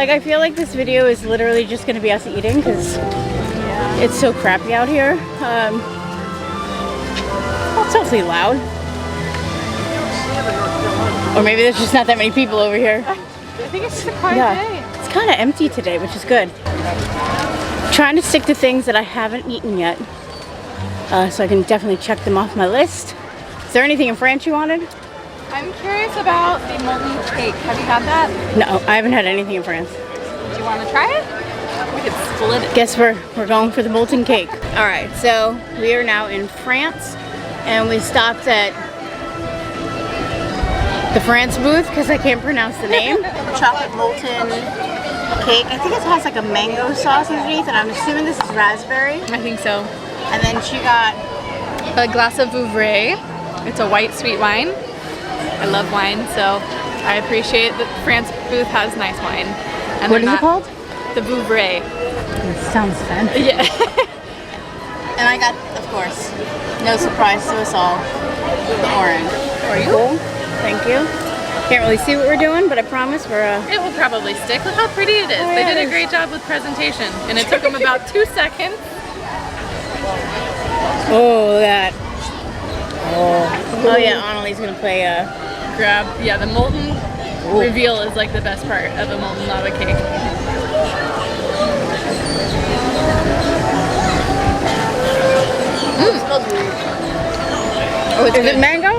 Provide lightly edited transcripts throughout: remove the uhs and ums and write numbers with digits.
Like, I feel like this video is literally just gonna be us eating because it's so crappy out here. It's awfully loud. Or maybe there's just not that many people over here. I think it's just a quiet day. It's kind of empty today, which is good. Trying to stick to things that I haven't eaten yet. So I can definitely check them off my list. Is there anything in France you wanted? I'm curious about the molten cake. Have you had that? No, I haven't had anything in France. Do you want to try it? We could split it. Guess we're going for the molten cake. All right, so we are now in France, and we stopped at the France booth because I can't pronounce the name. Chocolate molten cake. I think it has like a mango sauce underneath, and I'm assuming this is raspberry. I think so. And then she got A glass of Vouvray. It's a white sweet wine. I love wine, so I appreciate that France booth has nice wine. And what is it called? The Vouvray. It sounds fancy. Yeah. And I got, of course, no surprise to us all, the orange. Are you? Cool. Thank you. Can't really see what we're doing, but I promise we're It will probably stick. Look how pretty it is. They did a great job with presentation, and it took them about 2 seconds. Oh, that. Oh yeah, Annalie's gonna play Grab. Yeah, the molten reveal is like the best part of a molten lava cake. Oh, it's Is good. it mango?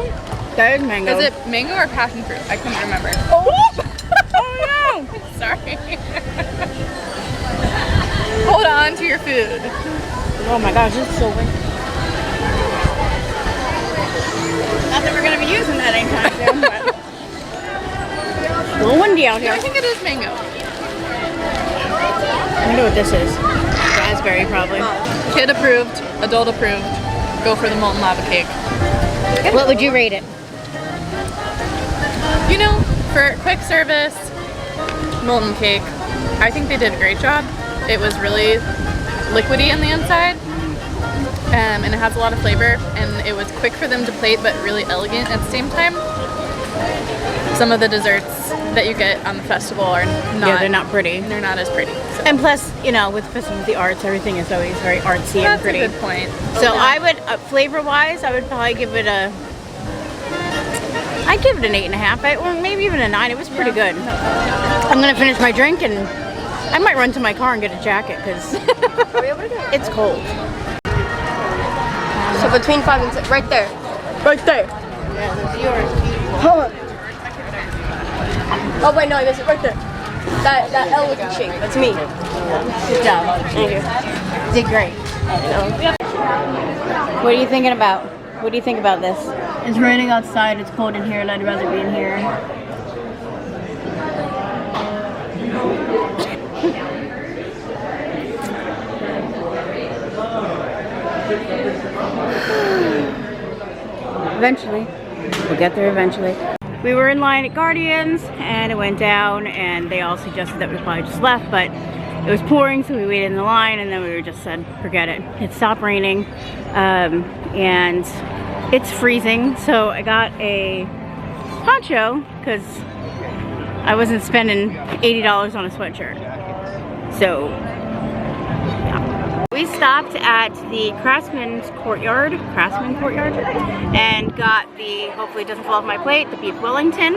That is mango. Is it mango or passion fruit? I couldn't remember. Oh no! Sorry. Hold on to your food. Oh my gosh, this is so windy. Not that we're gonna be using that anytime soon, but a little windy out here. I think it is mango. I wonder what this is. Raspberry, probably. Kid approved, adult approved. Go for the molten lava cake. What would you rate it? You know, for quick service, molten cake, I think they did a great job. It was really liquidy on the inside, and it has a lot of flavor, and it was quick for them to plate, but really elegant at the same time. Some of the desserts that you get on the festival are not. Yeah, they're not pretty. They're not as pretty. So. And plus, you know, with Festival of the Arts, everything is always very artsy and That's pretty. a good point. So I would, flavor-wise, I would probably give it a. I'd give it an 8.5, or maybe even a 9. It was pretty good. I'm gonna finish my drink and I might run to my car and get a jacket because it's cold. So between 5 and 6, right there. Right there. Yeah, that's yours. Huh. Oh wait, no, I missed it right there. That L-looking shape. That's me. Good job. Thank you. You did great. What are you thinking about? What do you think about this? It's raining outside. It's cold in here, and I'd rather be in here. Eventually. We'll get there eventually. We were in line at Guardians and it went down and they all suggested that we probably just left, but it was pouring, so we waited in the line and then we were just said, forget it. It stopped raining and it's freezing, so I got a poncho because I wasn't spending $80 on a sweatshirt. So we stopped at the Craftsman Courtyard, and got the, hopefully it doesn't fall off my plate, the beef Wellington.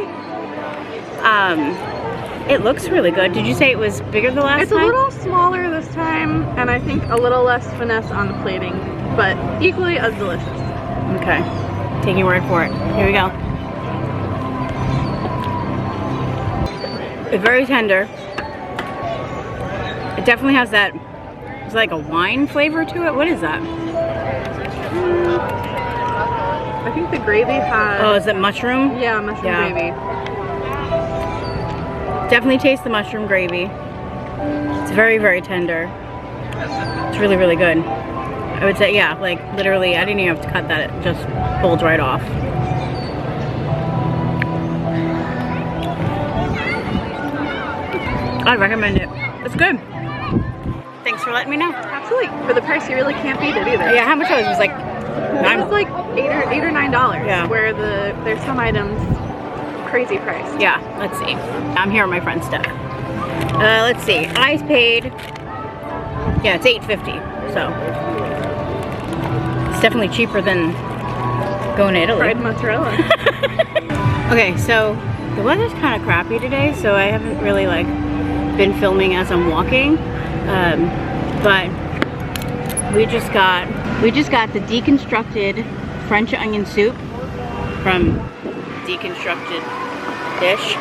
It looks really good. Did you say it was bigger the last time? It's a little smaller this time, and I think a little less finesse on the plating, but equally as delicious. Okay, take your word for it. Here we go. It's very tender. It definitely has that, it's like a wine flavor to it. What is that? I think the gravy has... Oh, is it mushroom? Yeah, mushroom gravy. Definitely taste the mushroom gravy. It's very, very tender. It's really, really good. I would say, yeah, like literally, I didn't even have to cut that. It just folds right off. I recommend it. It's good. Thanks for letting me know. Absolutely. For the price, you really can't beat it either. Yeah, how much was it? It was like It was like $8 or $9. Yeah. Where there's some items crazy price. Yeah, let's see. I'm here with my friend Steph. Let's see. I paid. Yeah, it's $8.50. So it's definitely cheaper than going to Italy. Fried mozzarella. Okay, so the weather's kind of crappy today, so I haven't really like been filming as I'm walking. But we just got the deconstructed French onion soup from Deconstructed Dish.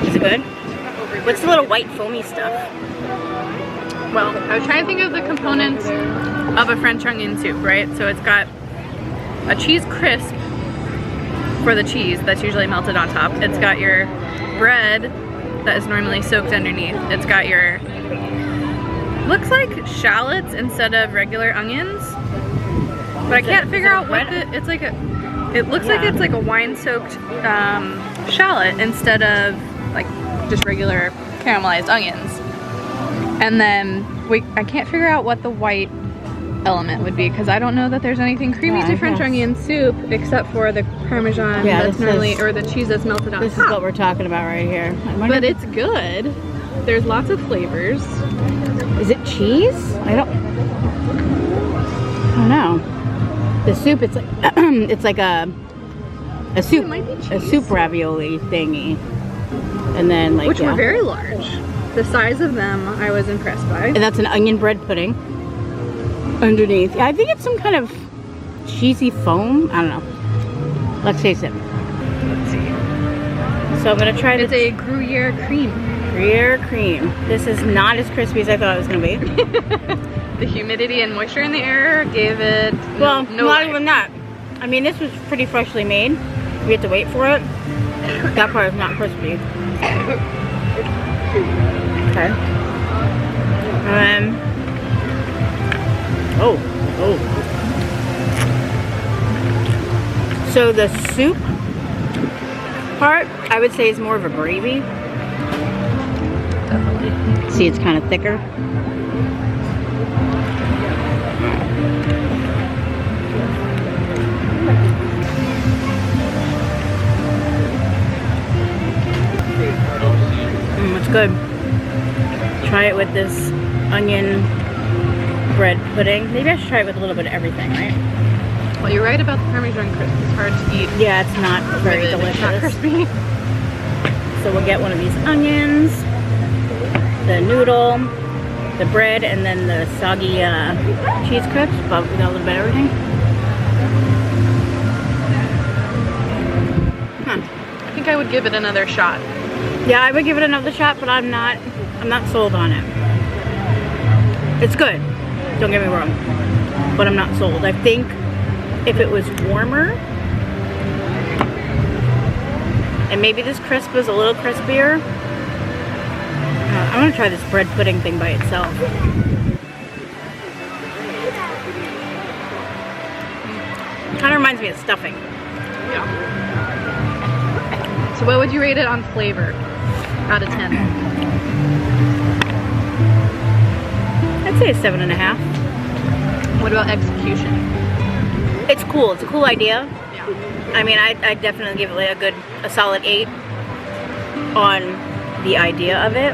Is it good? What's the little white foamy stuff? Well, I was trying to think of the components of a French onion soup, right? So it's got a cheese crisp for the cheese that's usually melted on top. It's got your bread that is normally soaked underneath. It's got your, looks like shallots instead of regular onions. But I can't figure out what it's like it looks like it's like a wine-soaked shallot instead of like just regular caramelized onions. And then I can't figure out what the white element would be because I don't know that there's anything creamy to French onion soup except for the Parmesan that's normally, or the cheese that's melted on top. This is what we're talking about right here. But it's good. There's lots of flavors. Is it cheese? I don't know. The soup, it's like it's like a soup, It might be a cheese. soup ravioli thingy, and then like Which were very large. The size of them I was impressed by. and that's an onion bread pudding underneath. Yeah, I think it's some kind of cheesy foam. I don't know. Let's taste it. Let's see. So I'm gonna try It's this a Gruyere cream. Gruyere cream. This is not as crispy as I thought it was gonna be. The humidity and moisture in the air gave it Well, no not life. even that. I mean, this was pretty freshly made. We had to wait for it. That part is not crispy. Okay. Oh. So the soup part, I would say, is more of a gravy. See, it's kind of thicker. It's good. Try it with this onion bread pudding. Maybe I should try it with a little bit of everything, right? Well, you're right about the Parmesan crisp. It's hard to eat. Yeah, it's not very with it. It's not delicious. crispy. So we'll get one of these onions, the noodle, the bread, and then the soggy cheese crisp, but we got a little bit of everything. Huh. I think I would give it another shot. Yeah, I would give it another shot, but I'm not sold on it. It's good, don't get me wrong, but I'm not sold. I think if it was warmer, and maybe this crisp was a little crispier. I want to try this bread pudding thing by itself. Kind of reminds me of stuffing. Yeah. So what would you rate it on flavor out of 10? I'd say a 7.5. What about execution? It's cool. It's a cool idea. Yeah. I mean, I'd definitely give it like a solid 8 on the idea of it.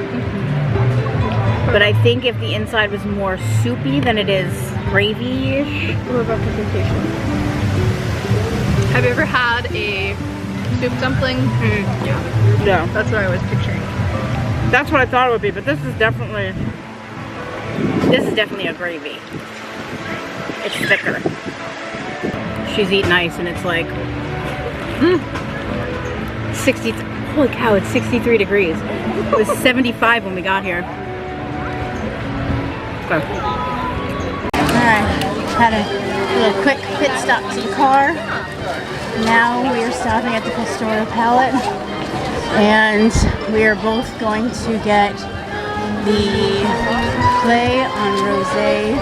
But I think if the inside was more soupy than it is gravy-ish. What about presentation? Have you ever had a soup dumpling? Yeah. Yeah. That's what I was picturing. That's what I thought it would be, but this is definitely a gravy. It's thicker. She's eating ice and it's like 60. Holy cow, it's 63 degrees. It was 75 when we got here. Okay. Alright, had a little quick pit stop to the car. Now we are stopping at the Pastoral Palette, and we are both going to get the play on Rosé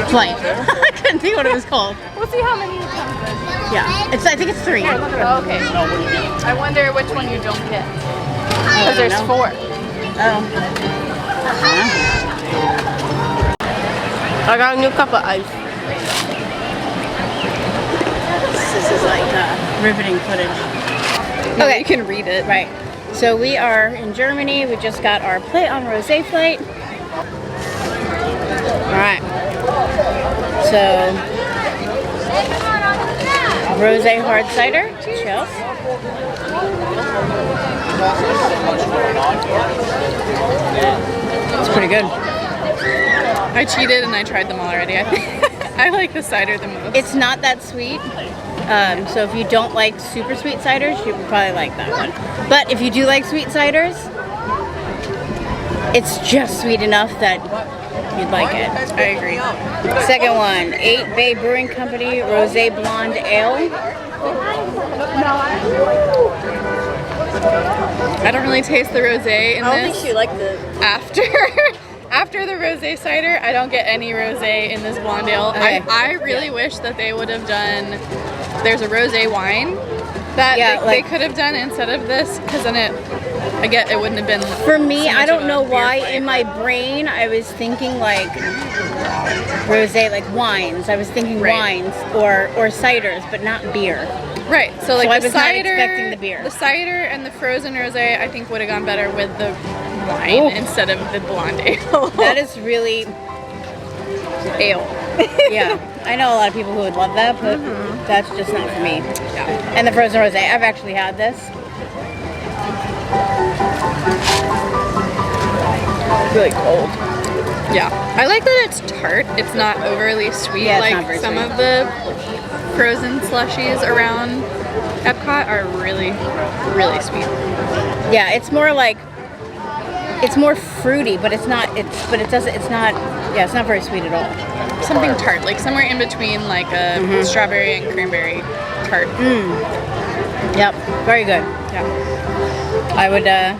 flight. I couldn't think what it was called. We'll see how many it comes in. Yeah, I think it's 3. Okay. I wonder which one you don't get. Because there's 4. Oh. I got a new cup of ice. This is like riveting footage. You can read it. Right. So we are in Germany. We just got our plate on rosé flight. All right. So rosé hard cider. Cheers. It's pretty good. I cheated and I tried them all already. I think I like the cider the most. It's not that sweet. So if you don't like super sweet ciders, you would probably like that one. But if you do like sweet ciders, it's just sweet enough that you'd like it. I agree. Second one, 8 Bay Brewing Company Rosé Blonde Ale. I don't really taste the rosé in I don't think this. she liked the. After the rosé cider, I don't get any rosé in this blonde ale. Okay. I really wish that they would have done. There's a rosé wine that they could have done instead of this, because then it wouldn't have been. For me, so much I of don't a know beer why flavor. in my brain I was thinking like rosé, like wines. I was thinking Right. wines or ciders, but not beer. Right. So like So I the was not cider, expecting the beer. The cider and the frozen rosé, I think would have gone better with the wine Ooh. instead of the blonde ale. That is really, ale. yeah. I know a lot of people who would love that, but that's just not for me. Yeah. And the frozen rosé, I've actually had this. Really cold. Yeah. I like that it's tart. It's not overly sweet Yeah, it's like not very some sweet. of the frozen slushies around Epcot are really, really sweet. Yeah, it's more like, it's more fruity, but it's not, it's not very sweet at all. Something tart, like somewhere in between like a strawberry and cranberry tart. Yep, very good. Yeah. I would, I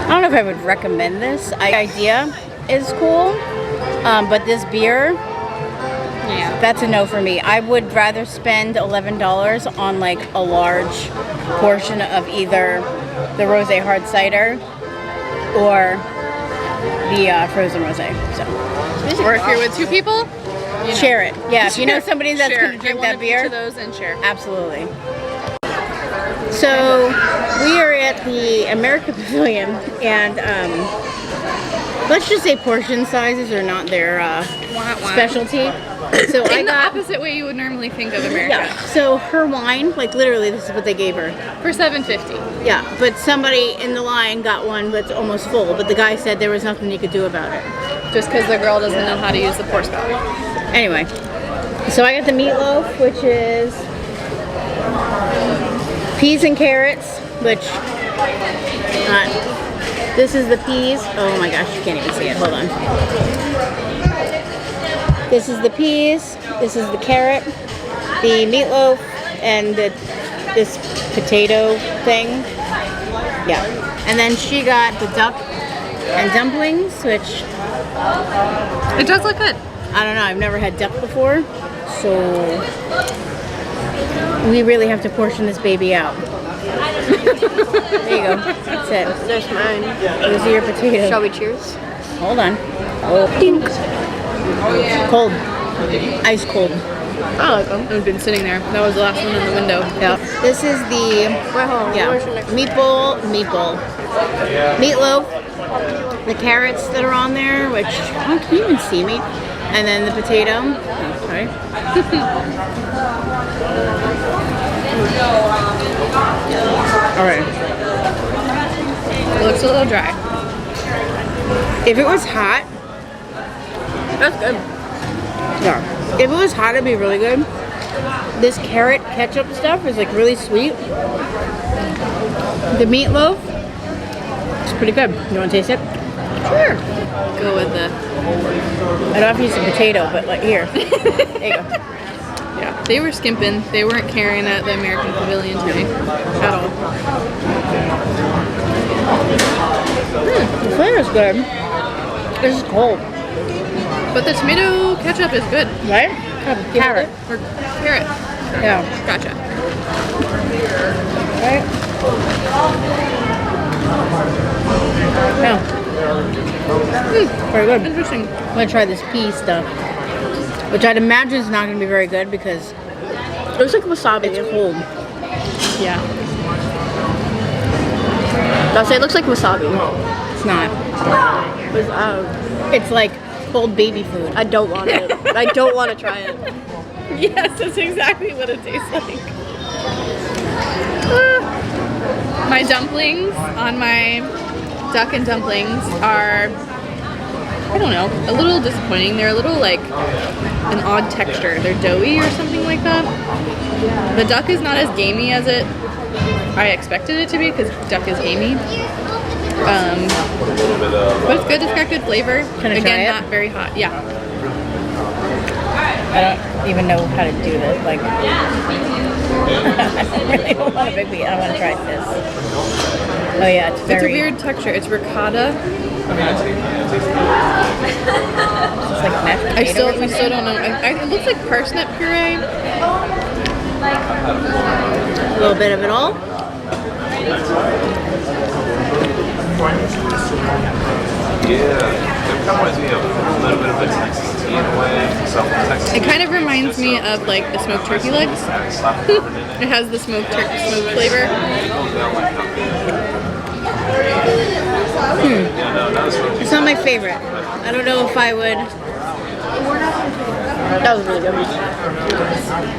don't know if I would recommend this. The idea is cool, but this beer, Yeah. that's a no for me. I would rather spend $11 on like a large portion of either the rosé hard cider or the frozen rosé. So Or if you're with two people, you know. share it. Yeah, if you know somebody that's Share. going to Get drink one that of each of beer, those and share. absolutely. So we are at the America Pavilion, and let's just say portion sizes are not their Wah, wah. specialty. So I In the got, opposite way you would normally think of America. yeah. So her wine, like literally, this is what they gave her. For $7.50. Yeah, but somebody in the line got one that's almost full, but the guy said there was nothing he could do about it. Just because the girl doesn't know how to use the pour spout. Anyway, so I got the meatloaf, which is peas and carrots, which this is the peas. Oh my gosh, you can't even see it. Hold on. This is the peas. This is the carrot, the meatloaf, and this potato thing. Yeah, and then she got the duck and dumplings, which It does look good. I don't know. I've never had duck before, so we really have to portion this baby out. There you go. That's it. There's mine. Those are your potatoes. Shall we cheers? Hold on. Oh, dink. Cold. Ice cold. I like them. I've been sitting there. That was the last one in the window. Yeah. This is the meatloaf, the carrots that are on there, which oh, can you even see me? And then the potato. Okay. All right. It looks a little dry. If it was hot, That's good. yeah. If it was hot, it'd be really good. This carrot ketchup stuff is like really sweet. The meatloaf, it's pretty good. You want to taste it? Sure. Go with the. I don't have to use the potato, but like here. There you go. Yeah. They were skimping. They weren't carrying at the American Pavilion today at all. The flavor's good. This is cold, But the tomato ketchup is good. right? Carrot. Or carrot. Yeah. Gotcha. Right? Yeah. Very good. Interesting. I'm gonna try this pea stuff, which I'd imagine is not gonna be very good because It looks like wasabi. it's cold. Yeah. I'll say it looks like wasabi. It's not. It's like cold baby food. I don't want it. I don't want to try it. Yes, that's exactly what it tastes like. My dumplings on my duck and dumplings are, I don't know, a little disappointing. They're a little like an odd texture. They're doughy or something like that. The duck is not as gamey as I expected it to be because duck is gamey. But it's good. It's got good flavor. Can I try Again, it? not very hot. Yeah. I don't even know how to do this. Like, I really don't want a big piece. I want to try this. Oh yeah, it's very. It's a weird texture. It's ricotta. It's like mashed We potato or still something. don't know. It looks like parsnip puree. A little bit of it all. Yeah, it kind of reminds me of a little bit of a Texas tea in a way. It kind of reminds me of like the smoked turkey legs. It has the smoked flavor. It's not my favorite. I don't know if I would. That was really good.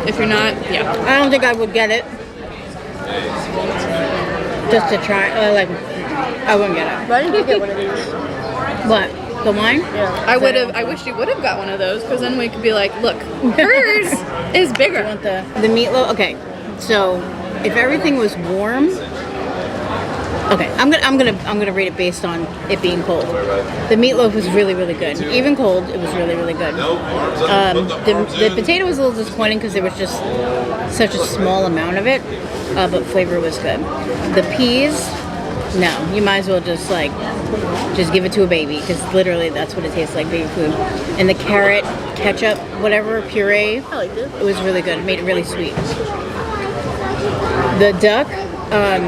If you're not, yeah. I don't think I would get it. Just to try, like, I wouldn't get it. Why didn't you get one of these? What? The wine? Yeah. I wish you would have got one of those because then we could be like, look, hers is I bigger. want the meatloaf. Okay, so if everything was warm, okay, I'm gonna rate it based on it being cold. The meatloaf was really good. Even cold, it was really good. The potato was a little disappointing because there was just such a small amount of it, but flavor was good. The peas, no, you might as well just give it to a baby because literally that's what it tastes like, baby food. And the carrot, ketchup, whatever puree, I like this. it was really good. It made it really sweet. The duck, I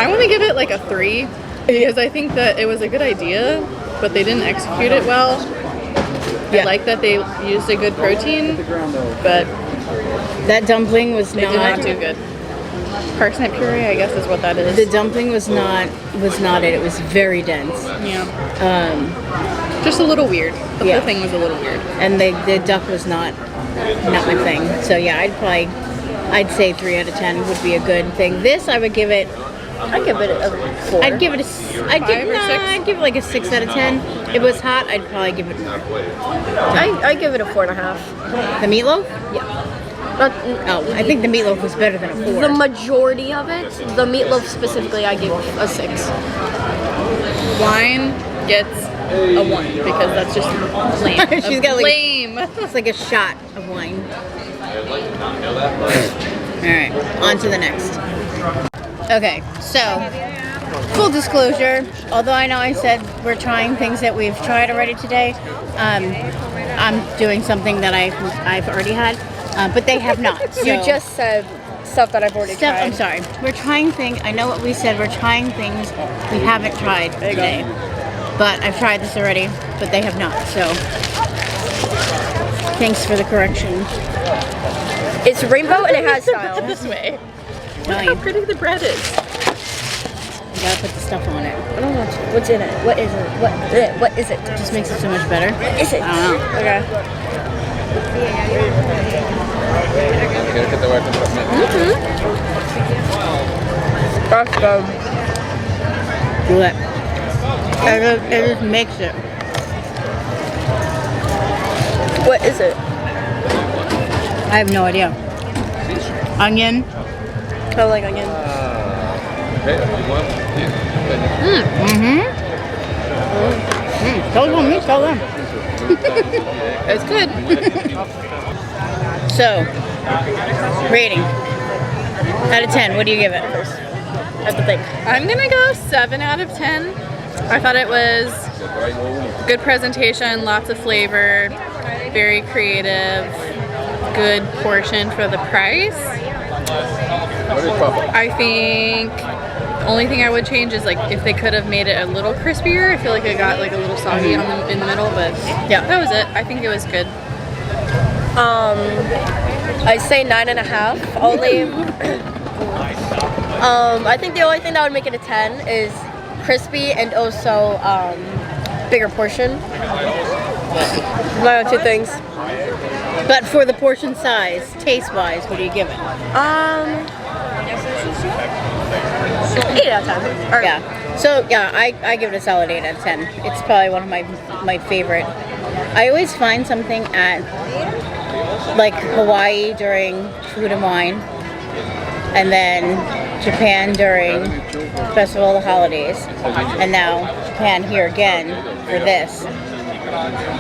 want to give it like a 3 because I think that it was a good idea, but they didn't execute it well. Yeah. I like that they used a good protein, but that dumpling was they did not do good. Parsnip puree, I guess, is what that is. The dumpling was not it. It was very dense. Yeah. Just a little weird. The Yeah. whole thing was a little weird. And the duck was not my thing. So yeah, I'd say 3 out of 10 would be a good thing. This I would give it. I'd give it a 4. I'd give it Five or six? I'd give it like a 6 out of 10. If it was hot, I'd probably give it more. I'd give it a 4.5. The meatloaf? Yeah. Not, Oh, I think the meatloaf was better than a 4. the majority of it, the meatloaf specifically, I give a 6. Wine gets a 1 because that's just lame. She's got, like- lame. It's like a shot of wine. Alright, on to the next. Okay, so full disclosure, although I know I said we're trying things that we've tried already today, I'm doing something that I've already had, but they have not. So. You just said stuff that I've already Steph, tried. I'm sorry. We're trying things. I know what we said. We're trying things we haven't tried today. But I've tried this already, but they have not. So thanks for the correction. It's rainbow and it has style. This way. Look How pretty the bread is. You gotta put the stuff on it. I don't know what's in it. What is it? What is it? It just makes it so much better. What is it? I don't know. Okay. That's good. Do it. It just makes it. What is it? I have no idea. Onion. I like onion. Tell them, me, tell them. It's good. So, rating. Out of 10, what do you give it? I have to think. I'm gonna go 7 out of 10. I thought it was good presentation, lots of flavor, very creative, good portion for the price. I think the only thing I would change is like if they could have made it a little crispier. I feel like it got like a little soggy in the middle, but yeah, that was it. I think it was good. I'd say 9.5. Only I think the only thing that would make it a 10 is crispy and also bigger portion. My two things. But for the portion size, taste-wise, what do you give it? 8 out of 10. Or, Yeah. So yeah, I give it a solid 8 out of 10. It's probably one of my favorite. I always find something at like Hawaii during Food and Wine, and then Japan during Festival of the Holidays, and now Japan here again for this.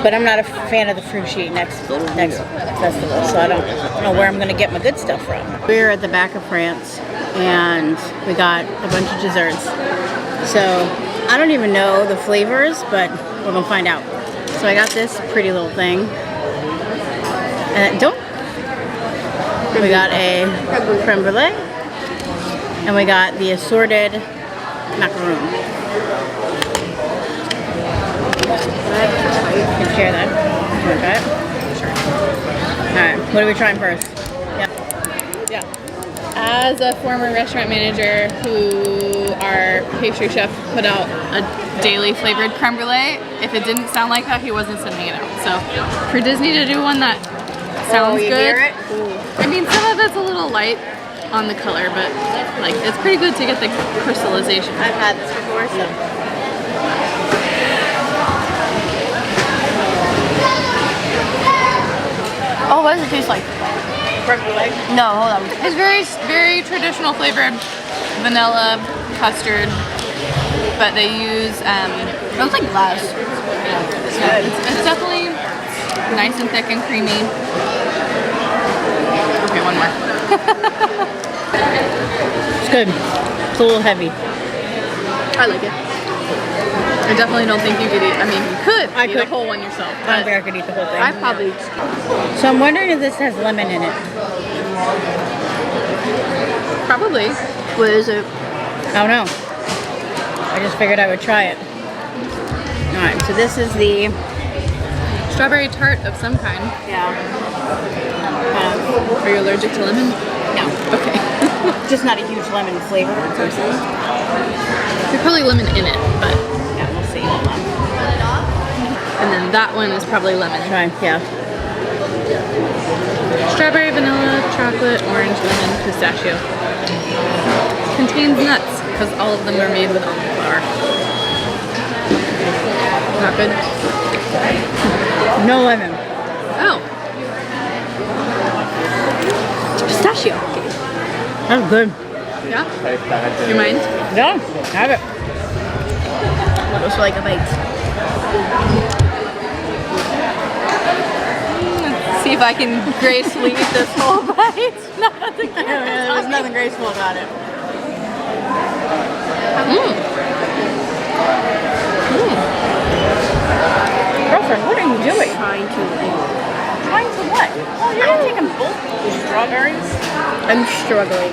But I'm not a fan of the frushi next festival, so I don't know where I'm going to get my good stuff from. We're at the back of France, and we got a bunch of desserts. So I don't even know the flavors, but we're going to find out. So I got this pretty little thing. And we got a creme brulee, and we got the assorted macaroon. You can share that. You want to try it? Sure. Alright, what are we trying first? Yeah. As a former restaurant manager who our pastry chef put out a daily flavored creme brulee, if it didn't sound like that, he wasn't sending it out. So for Disney to do one that sounds you good. hear it? I mean, some of it's a little light on the color, but like it's pretty good to get the crystallization. I've had this before, so. oh, what does it taste like? Creme brulee? No, hold on. It's very traditional flavored vanilla custard, but they use It looks like glass. it's definitely nice and thick and creamy. Okay, one more. It's good. It's a little heavy. I like it. I definitely don't think you could eat. I mean, you could eat could. the whole one yourself. I don't But think I could eat the whole thing. I probably. So I'm wondering if this has lemon in it. probably. What is it? I don't know. I just figured I would try it. Alright, so this is the... Strawberry tart of some kind. Yeah. Are you allergic to lemon? No. Okay. Just not a huge lemon flavor person. There's probably lemon in it, but. Yeah, we'll see. Hold on. And then that one is probably lemon. Try, yeah. Strawberry, vanilla, chocolate, orange, lemon, pistachio. Contains nuts, because all of them are made with almond flour. Not good? No lemon. Oh. Pistachio. That's good. Yeah? Your mind? Yeah, have it. Looks like a bite. Let's see if I can gracefully eat this whole bite. Not the There's nothing graceful about it. Girlfriend, what are you doing? Trying to. Trying to what? Oh, you're not taking both strawberries? I'm struggling.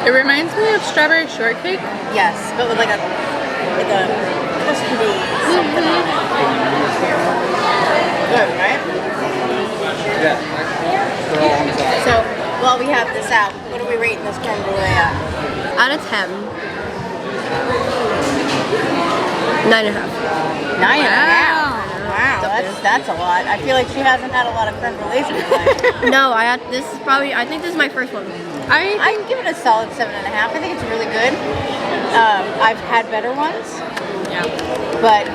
It reminds me of strawberry shortcake. Yes, but with like a custardy something on it. Good, right? Yeah. So, while we have this out, what are we rating this creme brulee at? Out of 10. 9.5. 9.5. Wow, that's a lot. I feel like she hasn't had a lot of creme brulees in her life. No, I think this is my first one. I give it a solid 7.5. I think it's really good. I've had better ones, Yeah. but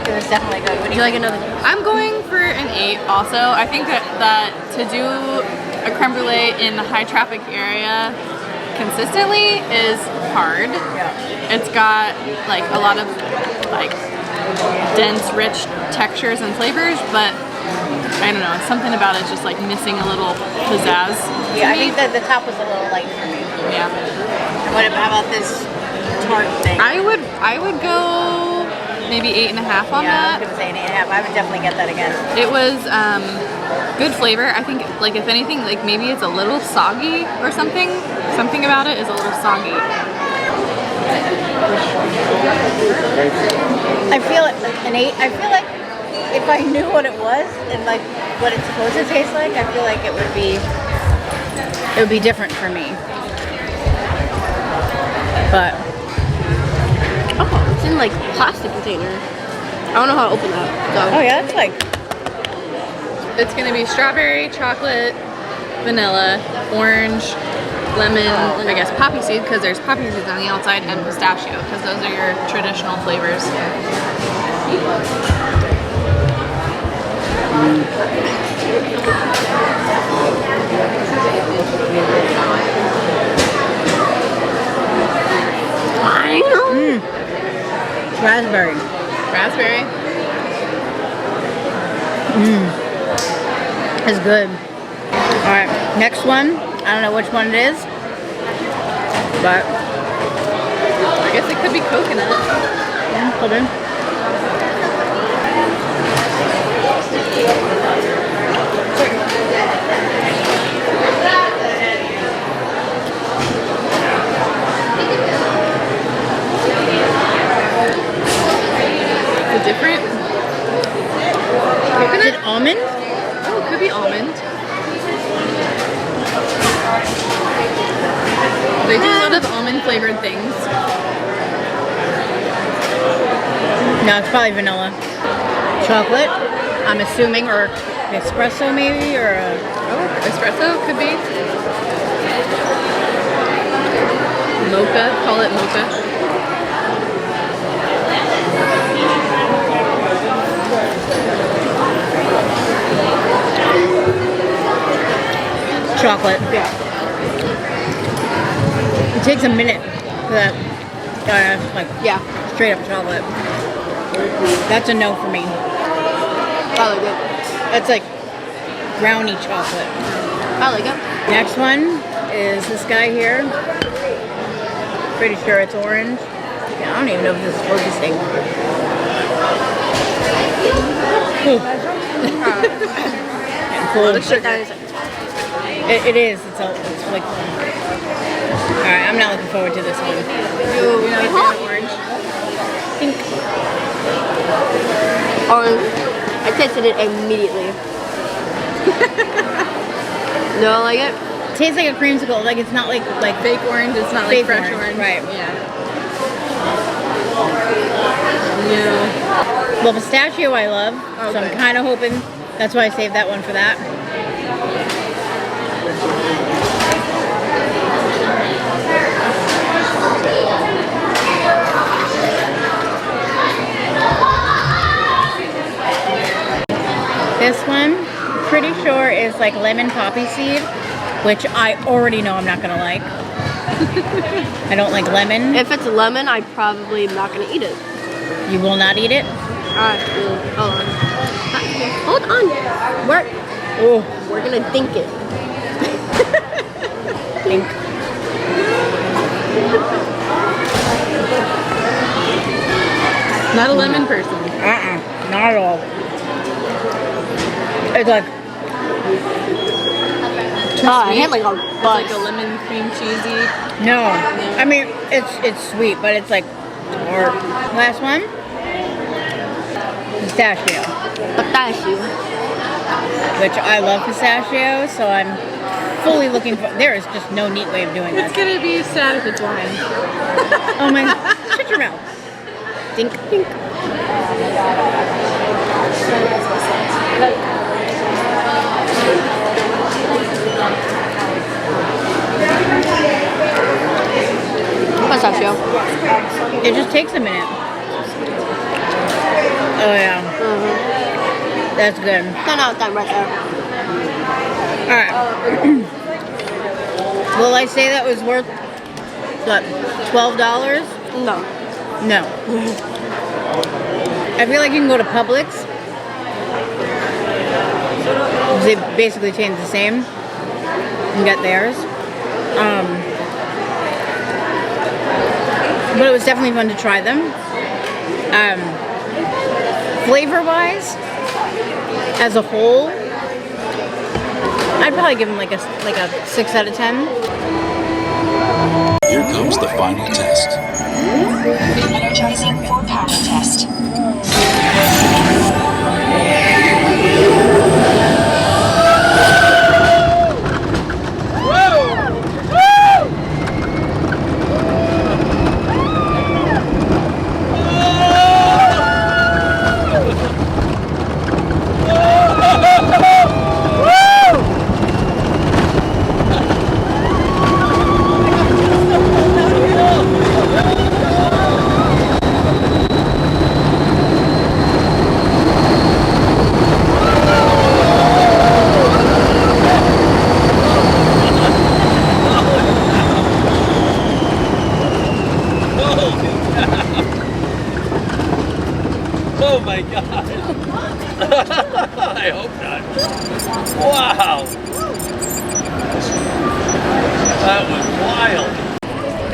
it was definitely good. What Would do you like another? I'm going for an 8 also. I think that to do a creme brulee in the high traffic area consistently is hard. Yeah. It's got like a lot of like dense, rich textures and flavors, but I don't know, something about it just like missing a little pizzazz. to Yeah, I me. think that the top was a little light for me. Yeah. How about this tart thing? I would go maybe 8.5 on Yeah, I was that. gonna say 8.5. I would definitely get that again. It was good flavor. I think like if anything, like maybe it's a little soggy or something. Something about it is a little soggy. I feel it an 8. I feel like if I knew what it was and like what it's supposed to taste like, I feel like it would be different for me. But Oh, it's in like plastic container. I don't know how to open that. oh yeah, it's like It's gonna be strawberry, chocolate, vanilla, orange, lemon, I guess poppy seed because there's poppy seeds on the outside, and pistachio because those are your traditional flavors. raspberry. Raspberry. It's good. All right, next one. I don't know which one it is, but I guess it could be coconut. hold in. Is it different? Is Coconut? it almond? Oh, it could be almond. They do a lot of almond flavored things. No, it's probably vanilla. Chocolate, I'm assuming, or espresso maybe, or a... Oh, espresso could be. Mocha, call it mocha. chocolate. Yeah. It takes a minute for that, like, Yeah. straight up chocolate. That's a no for me. I like it. That's like brownie chocolate. I like it. Next one is this guy here. Pretty sure it's orange. Yeah, I don't even know if this is focusing. Cool. It is. It's like. All right, I'm not looking forward to this one. You're not a fan of orange? Pink. Orange. I tasted it immediately. No, I like it. Tastes like a creamsicle. Like it's not like Fake orange, it's not like Fake fresh orange, orange. right. Yeah. No. well, pistachio I love, so I'm Okay. kind of hoping that's why I saved that one for that. This one, pretty sure is like lemon poppy seed, which I already know I'm not gonna like. I don't like lemon. If it's lemon, I probably am not gonna eat it. You will not eat it? Hold on. Oh, We're gonna think it. pink. Not a lemon person. Not at all. It's like I hate like a It's buzz. like a lemon cream cheesy. no. I mean, it's sweet, but it's like tart. Last one, pistachio, Pistachio. which I love pistachio, so I'm fully looking for. There is just no neat way of doing It's this. gonna be sad if it's wine. Oh my! Shut your mouth. Dink, dink. Pistachio. It just takes a minute. Oh yeah, that's good. 10 out of 10 right there. All right. Will I say that was worth what? $12? No. No. I feel like you can go to Publix. They basically change the same and get theirs. But it was definitely fun to try them. Flavor-wise, as a whole, I'd probably give them like a 6 out of 10. Here comes the final test. Energizing for power test.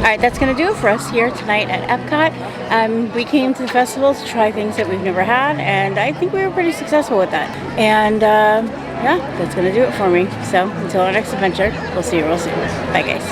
Alright, that's going to do it for us here tonight at Epcot. We came to the festival to try things that we've never had, and I think we were pretty successful with that. And yeah, that's going to do it for me. So until our next adventure, we'll see you real soon. Bye guys.